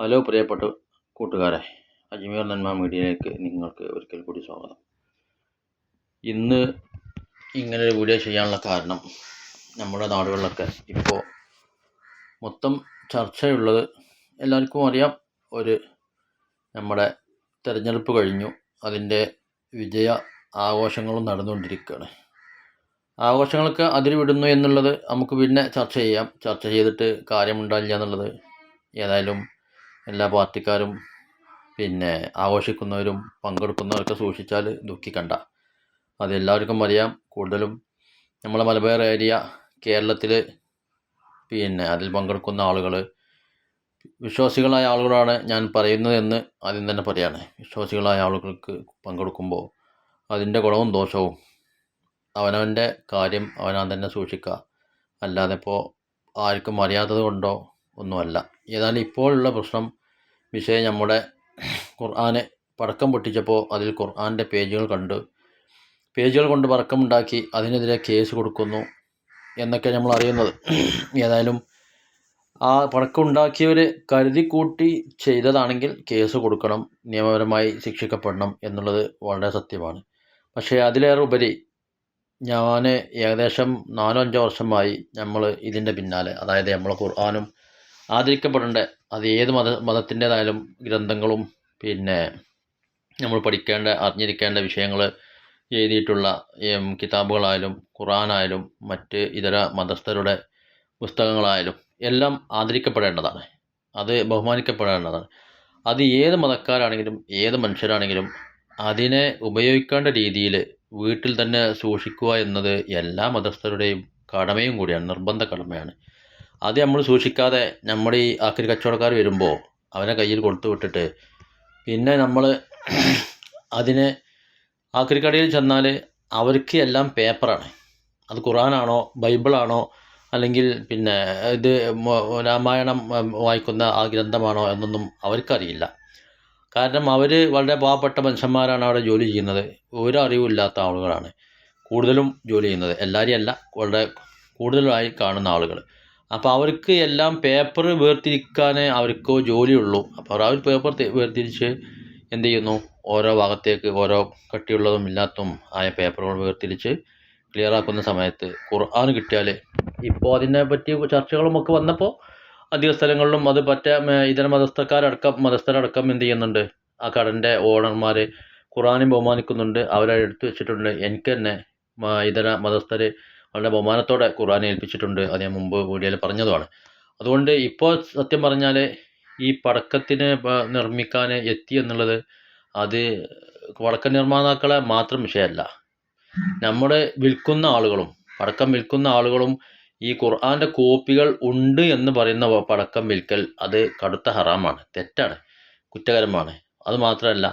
Hello പ്രിയപ്പെട്ട കൂട്ടുകാരെ, അജ്മീർ നന്മ മീഡിയയിലേക്ക് നിങ്ങൾക്ക് ഒരിക്കൽ കൂടി സ്വാഗതം. ഇന്ന് ഇങ്ങനൊരു വീഡിയോ ചെയ്യാനുള്ള കാരണം, നമ്മുടെ നാടുകളിലൊക്കെ ഇപ്പോൾ മൊത്തം ചർച്ചയുള്ളത് എല്ലാവർക്കും അറിയാം. നമ്മുടെ തെരഞ്ഞെടുപ്പ് കഴിഞ്ഞു, അതിൻ്റെ വിജയ ആഘോഷങ്ങളും നടന്നുകൊണ്ടിരിക്കുകയാണ്. ആഘോഷങ്ങളൊക്കെ അതിൽ വിടുന്നു എന്നുള്ളത് നമുക്ക് പിന്നെ ചർച്ച ചെയ്യാം. ചർച്ച ചെയ്തിട്ട് കാര്യമുണ്ടാവില്ല എന്നുള്ളത് ഏതായാലും എല്ലാ പാർട്ടിക്കാരും ആഘോഷിക്കുന്നവരും പങ്കെടുക്കുന്നവരൊക്കെ സൂക്ഷിച്ചാൽ ദുഃഖിക്കണ്ട. അതെല്ലാവർക്കും അറിയാം. കൂടുതലും നമ്മളെ മലബാർ ഏരിയ കേരളത്തിൽ അതിൽ പങ്കെടുക്കുന്ന ആളുകൾ വിശ്വാസികളായ ആളുകളാണ് ഞാൻ പറയുന്നതെന്ന് ആദ്യം തന്നെ പറയാണ്. വിശ്വാസികളായ ആളുകൾക്ക് പങ്കെടുക്കുമ്പോൾ അതിൻ്റെ ഗുണവും ദോഷവും അവനവൻ്റെ കാര്യം അവനവൻ തന്നെ സൂക്ഷിക്കുക. അല്ലാതെ ഇപ്പോൾ ആർക്കും അറിയാത്തത് കൊണ്ടോ ഒന്നുമല്ല. ഏതായാലും ഇപ്പോഴുള്ള വിഷയം നമ്മുടെ ഖുർആന് പടക്കം പൊട്ടിച്ചപ്പോൾ അതിൽ ഖുർആൻ്റെ പേജുകൾ കൊണ്ട് പടക്കമുണ്ടാക്കി അതിനെതിരെ കേസ് കൊടുക്കുന്നു എന്നൊക്കെ നമ്മൾ അറിയുന്നത്. ഏതായാലും ആ പടക്കം ഉണ്ടാക്കിയവർ കരുതിക്കൂട്ടി ചെയ്തതാണെങ്കിൽ കേസ് കൊടുക്കണം, നിയമപരമായി ശിക്ഷിക്കപ്പെടണം എന്നുള്ളത് വളരെ സത്യമാണ്. പക്ഷേ അതിലേറെ ഉപരി ഞാൻ ഏകദേശം 4-5 വർഷമായി നമ്മൾ ഇതിൻ്റെ പിന്നാലെ, അതായത് നമ്മളെ ഖുർആനും ആദരിക്കപ്പെടേണ്ട, അത് ഏത് മതത്തിൻ്റേതായാലും ഗ്രന്ഥങ്ങളും നമ്മൾ അറിഞ്ഞിരിക്കേണ്ട വിഷയങ്ങൾ എഴുതിയിട്ടുള്ള കിതാബുകളായാലും ഖുർആനായാലും മറ്റ് ഇതര മതസ്ഥരുടെ പുസ്തകങ്ങളായാലും എല്ലാം ആദരിക്കപ്പെടേണ്ടതാണ്, അത് ബഹുമാനിക്കപ്പെടേണ്ടതാണ്. അത് ഏത് മതക്കാരാണെങ്കിലും ഏത് മനുഷ്യരാണെങ്കിലും അതിനെ ഉപയോഗിക്കേണ്ട രീതിയിൽ വീട്ടിൽ തന്നെ സൂക്ഷിക്കുക എന്നത് എല്ലാ മതസ്ഥരുടെയും കടമയും കൂടിയാണ്, നിർബന്ധ കടമയാണ്. അത് നമ്മൾ സൂക്ഷിക്കാതെ നമ്മുടെ ഈ ആക്രി കച്ചവടക്കാർ വരുമ്പോൾ അവനെ കയ്യിൽ കൊടുത്തു വിട്ടിട്ട് പിന്നെ നമ്മൾ അതിനെ ആക്രിക്കടയിൽ ചെന്നാൽ അവർക്ക് എല്ലാം പേപ്പറാണ്. അത് ഖുർആനാണോ ബൈബിളാണോ അല്ലെങ്കിൽ ഇത് രാമായണം വായിക്കുന്ന ആ ഗ്രന്ഥമാണോ എന്നൊന്നും അവർക്കറിയില്ല. കാരണം അവർ വളരെ പാവപ്പെട്ട മനുഷ്യന്മാരാണ് അവിടെ ജോലി ചെയ്യുന്നത്. ഒരു അറിവില്ലാത്ത ആളുകളാണ് കൂടുതലും ജോലി ചെയ്യുന്നത്. എല്ലാവരെയും അല്ല, വളരെ കൂടുതലായി കാണുന്ന ആളുകൾ. അപ്പോൾ അവർക്ക് എല്ലാം പേപ്പർ വേർതിരിക്കാനേ അവർക്കോ ജോലിയുള്ളൂ. അപ്പോൾ അവർ പേപ്പർ വേർതിരിച്ച് എന്ത് ചെയ്യുന്നു, ഓരോ ഭാഗത്തേക്ക് ഓരോ കട്ടിയുള്ളതും ഇല്ലാത്തതും ആയ പേപ്പറുകൾ വേർതിരിച്ച് ക്ലിയറാക്കുന്ന സമയത്ത് ഖുർആൻ കിട്ടിയാൽ, ഇപ്പോൾ അതിനെപ്പറ്റി ചർച്ചകളുമൊക്കെ വന്നപ്പോൾ അധിക സ്ഥലങ്ങളിലും അത് ഇതര മതസ്ഥരടക്കം എന്ത് ചെയ്യുന്നുണ്ട്, ആ കടൻ്റെ ഓണർമാർ ഖുർആനും ബഹുമാനിക്കുന്നുണ്ട്. അവരെ എടുത്തു വെച്ചിട്ടുണ്ട്. എനിക്ക് തന്നെ ഇതര മതസ്ഥർ വളരെ ബഹുമാനത്തോടെ ഖുർആൻ ഏൽപ്പിച്ചിട്ടുണ്ട്. അത് ഞാൻ മുമ്പ് വീഡിയോയിൽ പറഞ്ഞതുമാണ്. അതുകൊണ്ട് ഇപ്പോൾ സത്യം പറഞ്ഞാൽ ഈ പടക്കത്തിന് നിർമ്മിക്കാൻ എത്തി എന്നുള്ളത് അത് പടക്ക നിർമ്മാതാക്കളെ മാത്രം വിഷയമല്ല, നമ്മുടെ പടക്കം വിൽക്കുന്ന ആളുകളും ഈ ഖുർആൻ്റെ കോപ്പികൾ ഉണ്ട് എന്ന് പറയുന്ന പടക്കം വിൽക്കൽ അത് കടുത്ത ഹറാമാണ്, തെറ്റാണ്, കുറ്റകരമാണ്. അതുമാത്രമല്ല,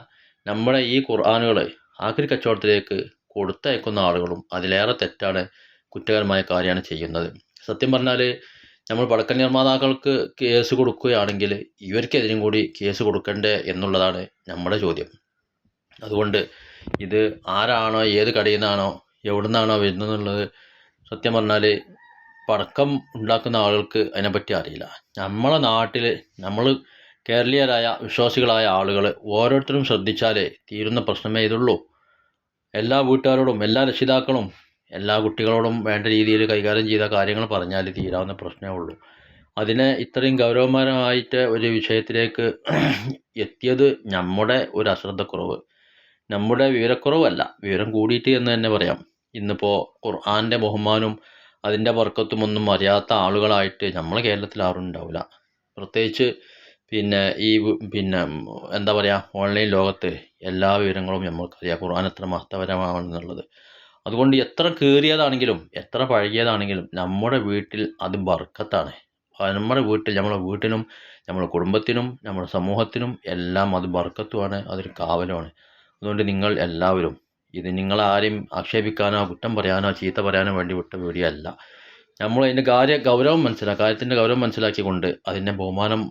നമ്മുടെ ഈ ഖുർആനുകൾ ആക്രി കച്ചവടത്തിലേക്ക് കൊടുത്തയക്കുന്ന ആളുകളും അതിലേറെ തെറ്റാണ്, കുറ്റകരമായ കാര്യമാണ് ചെയ്യുന്നത്. സത്യം പറഞ്ഞാൽ നമ്മൾ പടക്ക നിർമ്മാതാക്കൾക്ക് കേസ് കൊടുക്കുകയാണെങ്കിൽ ഇവർക്കെതിരും കൂടി കേസ് കൊടുക്കണ്ടേ എന്നുള്ളതാണ് നമ്മുടെ ചോദ്യം. അതുകൊണ്ട് ഇത് ആരാണോ ഏത് കടയിൽ നിന്നാണോ എവിടെ നിന്നാണോ വരുന്നതെന്നുള്ളത് സത്യം പറഞ്ഞാൽ പടക്കം ഉണ്ടാക്കുന്ന ആളുകൾക്ക് അതിനെപ്പറ്റി അറിയില്ല. നമ്മളെ നാട്ടിൽ നമ്മൾ കേരളീയരായ വിശ്വാസികളായ ആളുകൾ ഓരോരുത്തരും ശ്രദ്ധിച്ചാലേ തീരുന്ന പ്രശ്നമേ ഇതുള്ളൂ. എല്ലാ വീട്ടുകാരോടും എല്ലാ രക്ഷിതാക്കളും എല്ലാ കുട്ടികളോടും വേണ്ട രീതിയിൽ കൈകാര്യം ചെയ്ത കാര്യങ്ങൾ പറഞ്ഞാൽ തീരാവുന്ന പ്രശ്നമേ ഉള്ളൂ. അതിനെ ഇത്രയും ഗൗരവപരമായിട്ട് ഒരു വിഷയത്തിലേക്ക് എത്തിയത് നമ്മുടെ ഒരു അശ്രദ്ധക്കുറവ്, നമ്മുടെ വിവരക്കുറവല്ല, വിവരം കൂടിയിട്ട് എന്ന് തന്നെ പറയാം. ഇന്നിപ്പോൾ ഖുർആൻ്റെ ബഹുമാനവും അതിൻ്റെ ബർക്കത്തുമൊന്നും അറിയാത്ത ആളുകളായിട്ട് നമ്മളെ കേരളത്തിൽ ആരും ഉണ്ടാവില്ല. പ്രത്യേകിച്ച് ഈ എന്താ പറയുക, ഓൺലൈൻ ലോകത്ത് എല്ലാ വിവരങ്ങളും നമ്മൾക്കറിയാം ഖുർആൻ എത്ര മഹത്തപരമാണെന്നുള്ളത്. അതുകൊണ്ട് എത്ര കീറിയതാണെങ്കിലും എത്ര പഴകിയതാണെങ്കിലും നമ്മുടെ വീട്ടിൽ അത് ബർക്കത്താണ്. നമ്മുടെ വീട്ടിനും നമ്മുടെ കുടുംബത്തിനും നമ്മുടെ സമൂഹത്തിനും എല്ലാം അത് ബർക്കത്തുമാണ്, അതൊരു കാവലുമാണ്. അതുകൊണ്ട് നിങ്ങൾ എല്ലാവരും ഇത് നിങ്ങളാരെയും ആക്ഷേപിക്കാനോ കുറ്റം പറയാനോ ചീത്ത പറയാനോ വേണ്ടി വിട്ട വീഡിയോ അല്ല. നമ്മൾ അതിൻ്റെ കാര്യത്തിൻ്റെ ഗൗരവം മനസ്സിലാക്കിക്കൊണ്ട് അതിനെ ബഹുമാനം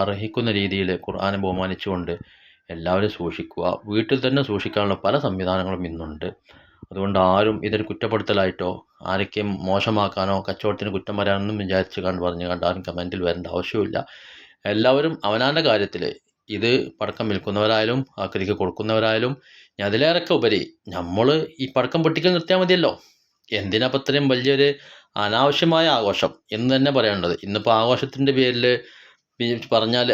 അർഹിക്കുന്ന രീതിയിൽ ഖുർആനെ ബഹുമാനിച്ചുകൊണ്ട് എല്ലാവരും സൂക്ഷിക്കുക. വീട്ടിൽ തന്നെ സൂക്ഷിക്കാനുള്ള പല സംവിധാനങ്ങളും ഇന്നുണ്ട്. അതുകൊണ്ട് ആരും ഇതൊരു കുറ്റപ്പെടുത്തലായിട്ടോ ആരൊക്കെയും മോശമാക്കാനോ കച്ചവടത്തിന് കുറ്റം പറയാനൊന്നും പറഞ്ഞു കണ്ട് ആരും കമൻറ്റിൽ വരേണ്ട ആവശ്യമില്ല. എല്ലാവരും അവനവൻ്റെ കാര്യത്തിൽ ഇത് പടക്കം വിൽക്കുന്നവരായാലും ആക്രിക്ക് കൊടുക്കുന്നവരായാലും അതിലേറെയൊക്കെ ഉപരി നമ്മൾ ഈ പടക്കം പൊട്ടിക്കൽ നിർത്തിയാൽ മതിയല്ലോ. എന്തിനാ അപ്പം ഇത്രയും വലിയൊരു അനാവശ്യമായ ആഘോഷം എന്ന് തന്നെ പറയേണ്ടത്. ഇന്നിപ്പോൾ ആഘോഷത്തിൻ്റെ പേരിൽ പറഞ്ഞാൽ